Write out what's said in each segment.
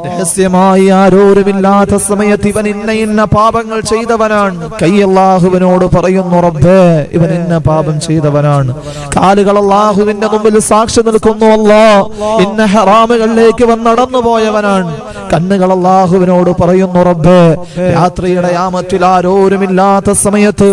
രഹസ്യമായി ആരോരുമില്ലാത്ത സമയത്ത് ഇവൻ ഇന്ന പാപങ്ങൾ ചെയ്തവനാണ്. കൈ അല്ലാഹുവിനോട് പറയുന്നു, റബ്ബേ ഇവൻ ഇന്ന പാപം ചെയ്തവനാണ്. കാലുകൾ അല്ലാഹുവിന്റെ മുമ്പിൽ സാക്ഷി നിൽക്കുന്നു, അല്ലാഹ് ഇന്ന ഹറാമുകളിലേക്ക് വന്ന് നടന്നു പോയവനാണ്. കണ്ണുകൾ അല്ലാഹുവിനോട് പറയുന്നു, റബ്ബേ രാത്രിയുടെ യാമത്തിൽ ആരോരുമില്ലാത്ത സമയത്ത്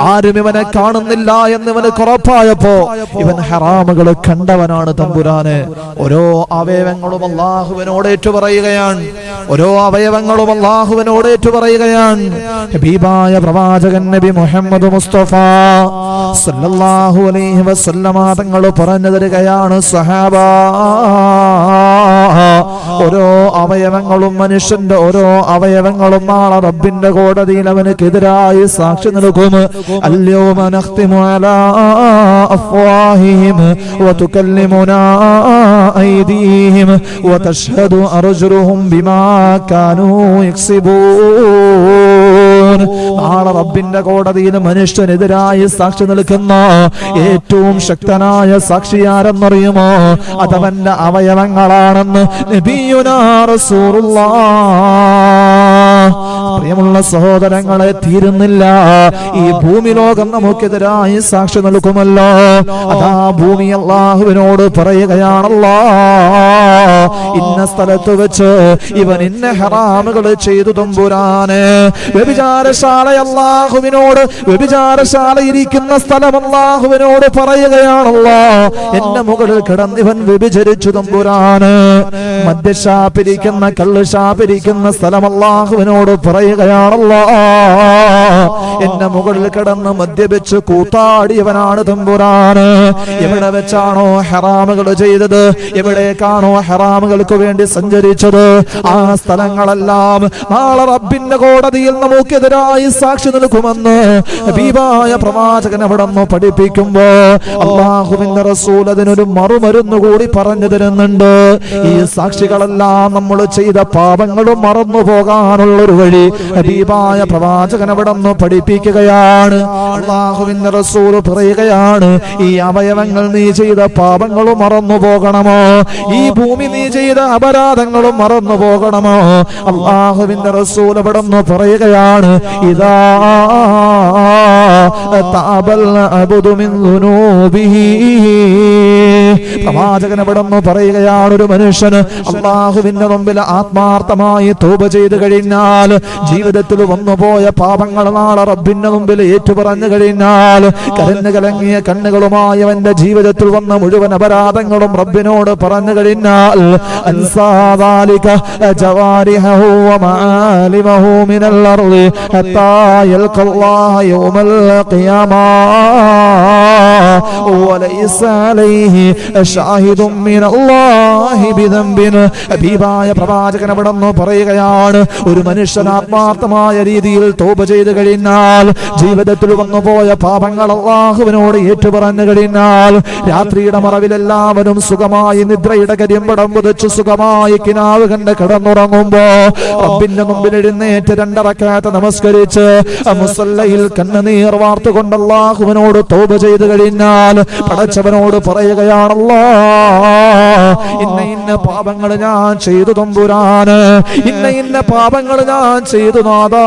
ആരും ഇവനെ കാണുന്നില്ല എന്ന് ഇവന് ഉറപ്പായപ്പോ ഇവൻ ഹറാമുകൾ കണ്ടവനാണ് തമ്പുരാനെ. ഓരോ അവയവങ്ങളും അല്ലാഹുവിനോട് ഏറ്റുപറയുകയാണ്. ഓരോ അവയവങ്ങളും അല്ലാഹുവിനോട് ഏറ്റുപറയുകയാണ്. ഹബീബായ പ്രവാചകൻ നബി മുഹമ്മദ് മുസ്തഫ സല്ലല്ലാഹു അലൈഹി വസല്ലമ തങ്ങൾ പറഞ്ഞു തരികയാണ്, സഹാബാ ഓരോ അവയവങ്ങളും മനുഷ്യന്റെ ഓരോ അവയവങ്ങളും നാളെ റബ്ബിന്റെ കോടതിയിൽ അവനക്കെതിരായി സാക്ഷി നിൽക്കും. അൽയൗമ നഖ്തിമു അലാ അഫ്വാഹിഹിം വതുകല്ലിമുനാ ഐദീഹിം വതശ്ഹദു അർജുലുഹും ബിമാ കാനൂ യക്സിബൂൻ. നാളെ റബ്ബിന്റെ കോടതിയിൽ മനുഷ്യനെതിരായി സാക്ഷി നിൽക്കുന്ന ഏറ്റവും ശക്തനായ സാക്ഷി ആരെന്നറിയുമോ? അതവന്റെ അവയവങ്ങളാണെന്ന് നബിയുനാ റസൂലുള്ളാഹ്. പ്രിയമുള്ള സഹോദരങ്ങളെ, തീരുന്നില്ല. ഈ ഭൂമി ലോകം നമുക്കെതിരായി സാക്ഷി നൽകുമല്ലോ. അതാ ഭൂമി അല്ലാഹുവിനോട് പറയുകയാണല്ലോ, ഇന്ന സ്ഥലത്ത് വെച്ച് ഇവൻ ഇന്ന ഹറാമുകൾ ചെയ്തു തമ്പുരാനെ. വ്യഭിചാരശാല അല്ലാഹുവിനോട്, വ്യഭിചാരശാല ഇരിക്കുന്ന സ്ഥലം അല്ലാഹുവിനോട് പറയുകയാണല്ലോ, എന്റെ മുകളിൽ കിടന്നിവൻ വ്യഭിചരിച്ചു തമ്പുരാന്. മദ്യഷാപ്പിരിക്കുന്ന, കള്ള് ഷാപ്പിരിക്കുന്ന സ്ഥലം അല്ലാഹുവിനോട് പറയുകയാണല്ലോ, എന്റെ മുകളിൽ കിടന്ന് മദ്യപിച്ച് കൂത്താടിയവനാണ് തമ്പുരാന്. എവിടെ വെച്ചാണോ ഹറാമുകൾ ചെയ്തത്, എവിടേക്കാണോ ഹറാമുകൾക്ക് വേണ്ടി സഞ്ചരിച്ചത്, ആ സ്ഥലങ്ങളെല്ലാം നാളെ റബ്ബിന്റെ കോടതിയിൽ നമുക്കെതിരായി സാക്ഷി നിൽക്കുമെന്ന് ഹബീബായ പ്രവാചകൻ അവിടെ നിന്ന് പഠിപ്പിക്കുമ്പോ അല്ലാഹുവിന്റെ റസൂൽ അതിനൊരു മറുമരുന്ന് കൂടി പറഞ്ഞു തരുന്നുണ്ട്. ഈ സാക്ഷികളെല്ലാം നമ്മൾ ചെയ്ത പാപങ്ങളും മറന്നു പോകാനുള്ളൊരു വഴി ഹബീബായ പ്രവാചകൻ അവിടെ നിന്ന് പഠിപ്പിക്കുകയാണ്. അല്ലാഹുവിന്റെ റസൂൽ പറയുകയാണ്, ഈ അവയവങ്ങൾ നീ ചെയ്ത പാപങ്ങളും മറന്നു പോകണമോ? ഈ ഭൂമി നീ ചെയ്ത അപരാധങ്ങളും മറന്നു പോകണമോ? അല്ലാഹുവിന്റെ റസൂൽ അവിടെ നിന്ന് പറയുകയാണ്, ഇദാ തഅബൽ അബ്ദു മിൻ ദുനൂബിഹി. പ്രവാചകൻ അവിടെ നിന്ന് പറയുകയാണ്, ഒരു മനുഷ്യന് അല്ലാഹുവിന്റെ മുമ്പിൽ ആത്മാർത്ഥമായി തൗബ ചെയ്തു കഴിഞ്ഞാൽ, ജീവിതത്തിൽ വന്നുപോയ പാപങ്ങൾ നാളെ റബ്ബിന്റെ മുമ്പിൽ ഏറ്റുപറഞ്ഞു കഴിഞ്ഞാൽ, കരഞ്ഞു കലങ്ങിയ കണ്ണുകളുമായി അവന്റെ ജീവിതത്തിൽ വന്ന മുഴുവൻ അപരാധങ്ങളും റബ്ബിനോട് പറഞ്ഞു കഴിഞ്ഞാൽ, അൻസാദാലിക ജവാരിഹു വമാലിമഹു മിനൽ അർളി ഹത്താ യൽഖല്ലാഹ യൗമൽ ഖിയാമ വലൈസ അലൈഹി ഷാഹിദും മിനല്ലാഹി ബിദംബിൻ. ഹബീബായ പ്രവാചകൻ അവിടെ നിന്ന് പറയുകയാണ്, ഒരു മനുഷ്യൻ ആത്മാർത്ഥമായ രീതിയിൽ തൗബ ചെയ്തു കഴിഞ്ഞാൽ, ജീവിതത്തിൽ വന്നുപോയ പാപങ്ങൾ അല്ലാഹുവിനോട് ഏറ്റുപറഞ്ഞു കഴിഞ്ഞാൽ, രാത്രിയുടെ മറവിൽ എല്ലാവരും സുഖമായി നിദ്രയുടെ കരിമ്പടം പുതച്ച് സുഖമായി കിനാവ് കണ്ട് കിടന്നുറങ്ങുമ്പോ റബ്ബിന്റെ മുമ്പിൽ എഴുന്നേറ്റ് 2 റക്അത്ത് നമസ്കരിച്ച് മുസല്ലയിൽ കണ്ണുനീർ വാർത്തുകൊണ്ട് അല്ലാഹുവിനോട് തൗബ ചെയ്തു കഴിഞ്ഞാൽ, പടച്ചവനോട് പറയുകയാണല്ലോ, ഇന്ന പാപങ്ങൾ ഞാൻ ചെയ്തു തമ്പുരാന്, ഇന്ന പാപങ്ങൾ ഞാൻ ചെയ്തു നാഥാ,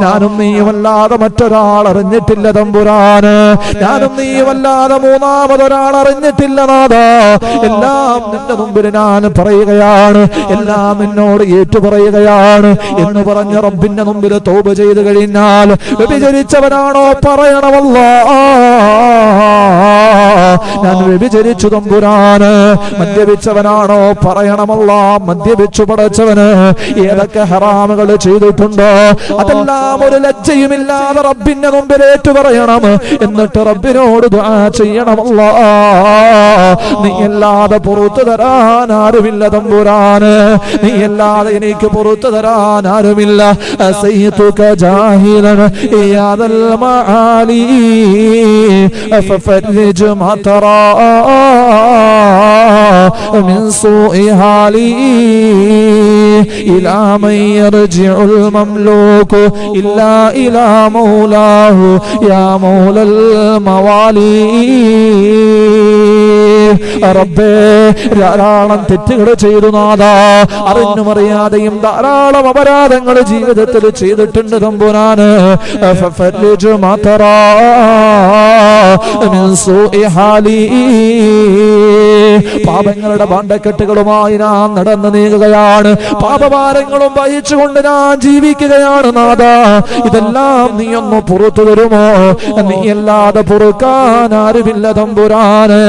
ഞാനും നീയുമല്ലാതെ മറ്റൊരാൾ അറിഞ്ഞിട്ടില്ല തമ്പുരാന്, ഞാനും നീയുമല്ലാതെ മൂന്നാമതൊരാൾ അറിഞ്ഞിട്ടില്ല നാഥാ, എല്ലാം നിന്റെ മുമ്പിൽ ഞാൻ പറയുകയാണ്, എല്ലാം നിന്നോട് ഏറ്റുപറയുകയാണ് എന്ന് പറഞ്ഞ് റബ്ബിന്റെ മുമ്പിൽ തൗബ ചെയ്തു കഴിഞ്ഞാൽ, വ്യഭിചരിച്ചവനാണോ പറയണമല്ലോ, ഞാൻ വ്യഭിചരിച്ചു തമ്പുരാന്. മദ്യപിച്ചവനാണോ പറയണമല്ല, മദ്യപിച്ചു പടച്ചവന്. ഏതൊക്കെ ഹറാമുകൾ ചെയ്തിട്ടുണ്ടോ അതെല്ലാം ഒരു ലജ്ജയുമില്ലാതെ റബ്ബിന്റെ മുമ്പിൽ ഏറ്റു പറയണം. എന്നിട്ട് റബ്ബിനോട് ദുആ ചെയ്യണമല്ല, നീ അല്ലാതെ പുറത്തു തരാൻ ആരുമില്ല തമ്പുരാന്, നീ അല്ലാതെ എനിക്ക് പുറത്തു തരാൻ ആരുമില്ല. അസൈതുക ജാഹിലൻ യാദൽ മആലി ഫഫർജ് മാ തറാ من سوء حالي إلى من يرجع المملوك إلا إلى مولاه يا مولى الموالي. റബ്ബേ ധാരാളം തെറ്റുകൾ ചെയ്തു നാഥ, അറിഞ്ഞും അറിയാതെയും ധാരാളം അപരാധങ്ങൾ ജീവിതത്തിൽ ചെയ്തിട്ടുണ്ട് തമ്പുരാന്. ഫഫർജ് മാ തറാ മിൻ സൂഇ ഹാലി, പാപങ്ങളുടെ ഭാണ്ഡക്കെട്ടുകളുമായി ഞാൻ നടന്നു നീങ്ങുകയാണ്, പാപഭാരങ്ങളും വഹിച്ചുകൊണ്ട് ഞാൻ ജീവിക്കുകയാണ് നാഥ. ഇതെല്ലാം നീ ഒന്ന് പുറത്തു തരുമോ? നീ അല്ലാതെ പൊറുക്കാൻ ആരുമില്ല തമ്പുരാന്.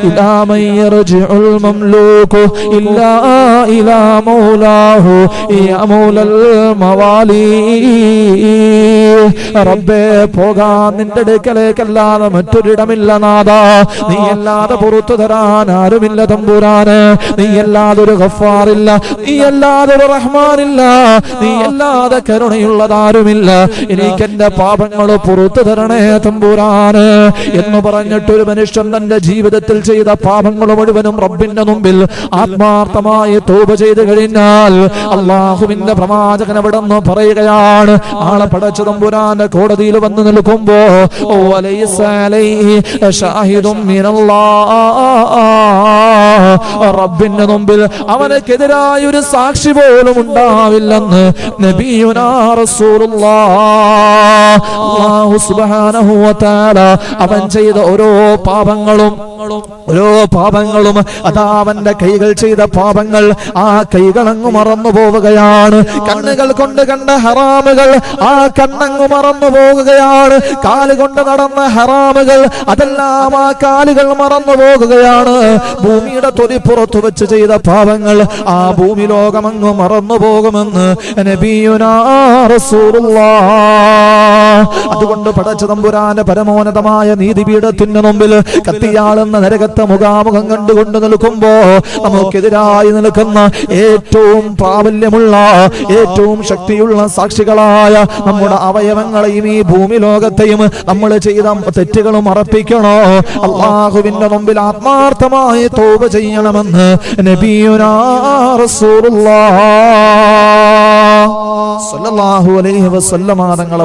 ഇലാ മൻ യർജിഉൽ മംലൂകു ഇല്ലാ ഇലാ മൗലാഹു യാ മൗലൽ മവാലി. റബ്ബേ പോകാൻ നിന്റെ അടുക്കലേക്കല്ലാതെ മറ്റൊരിടമില്ല നാഥ. നീ അല്ലാതെ പുറത്തു തരാൻ ആരുമില്ല തമ്പുരാന്. നീ അല്ലാതെ ഒരു ഗഫാറില്ല, നീ അല്ലാതെ ഒരു റഹ്മാനില്ല, നീ അല്ലാതെ കരുണയുള്ളതാരുമില്ല. എനിക്ക് എന്റെ പാപങ്ങൾ പുറത്തു തരണേ തമ്പുരാന് എന്ന് പറഞ്ഞിട്ടൊരു മനുഷ്യൻ തന്റെ ജീവിതത്തിൽ ചെയ്ത പാപങ്ങൾ മുഴുവനും റബ്ബിന്റെ മുമ്പിൽ ആത്മാർത്ഥമായി തൗബ ചെയ്തു കഴിഞ്ഞാൽ അല്ലാഹുവിന്റെ പ്രവാചകൻ അവിടെ നിന്ന് പറയുകയാണ്, ആളെ പടച്ച തമ്പുരാന്റെ കോടതിയിൽ വന്ന് നിൽക്കുമ്പോ വലൈസ അലൈഹി ഷാഹിദും മിനല്ലാഹ്, റബ്ബിന്റെ മുമ്പിൽ അവനെതിരായ ഒരു സാക്ഷി പോലും ഉണ്ടാവില്ലെന്ന് നബിയുനാ റസൂലുള്ളാഹ്. അല്ലാഹു സുബ്ഹാനഹു വ തആല അവൻ ചെയ്ത ഓരോ പാപങ്ങളും അതാ അവന്റെ കൈകൾ ചെയ്ത പാപങ്ങൾ, ആ കൈകളങ്ങു മറന്നു പോവുകയാണ്. കണ്ണുകൾ കൊണ്ട് കണ്ട ഹറാമുകൾ ആ കണ്ണങ്ങു മറന്നു പോകുകയാണ്. കാലുകൊണ്ട് നടന്ന ഹറാമുകൾ അതെല്ലാം ആ കാലുകൾ മറന്നു പോകുകയാണ്. ഭൂമിയുടെ തൊലിപ്പുറത്തു വെച്ച് ചെയ്ത പാപങ്ങൾ ആ ഭൂമി ലോകമങ്ങു മറന്നു പോകുമെന്ന് നബിയുനാ റസൂലുള്ളാഹ്. അതുകൊണ്ട് പടച്ച തമ്പുരാന്റെ പരമോന്നതമായ നീതിപീഠത്തിന് മുമ്പിൽ കത്തിയാളുന്ന നരകത്തെ മുഖാമുഖം കണ്ടുകൊണ്ട് നിൽക്കുമ്പോ നമുക്കെതിരായി നിൽക്കുന്ന ഏറ്റവും പ്രാബല്യമുള്ള ഏറ്റവും ശക്തിയുള്ള സാക്ഷികളായ നമ്മുടെ അവയവങ്ങളെയും ഈ ഭൂമി ലോകത്തെയും നമ്മൾ ചെയ്ത തെറ്റുകളും അർപ്പിക്കണോ? അല്ലാഹുവിന്റെ മുമ്പിൽ ആത്മാർത്ഥമായി തൗബ ചെയ്യണമെന്ന് നബിയുനാ റസൂലുള്ളാഹ് സ്വല്ലല്ലാഹു അലൈഹി വസല്ലമ തങ്ങൾ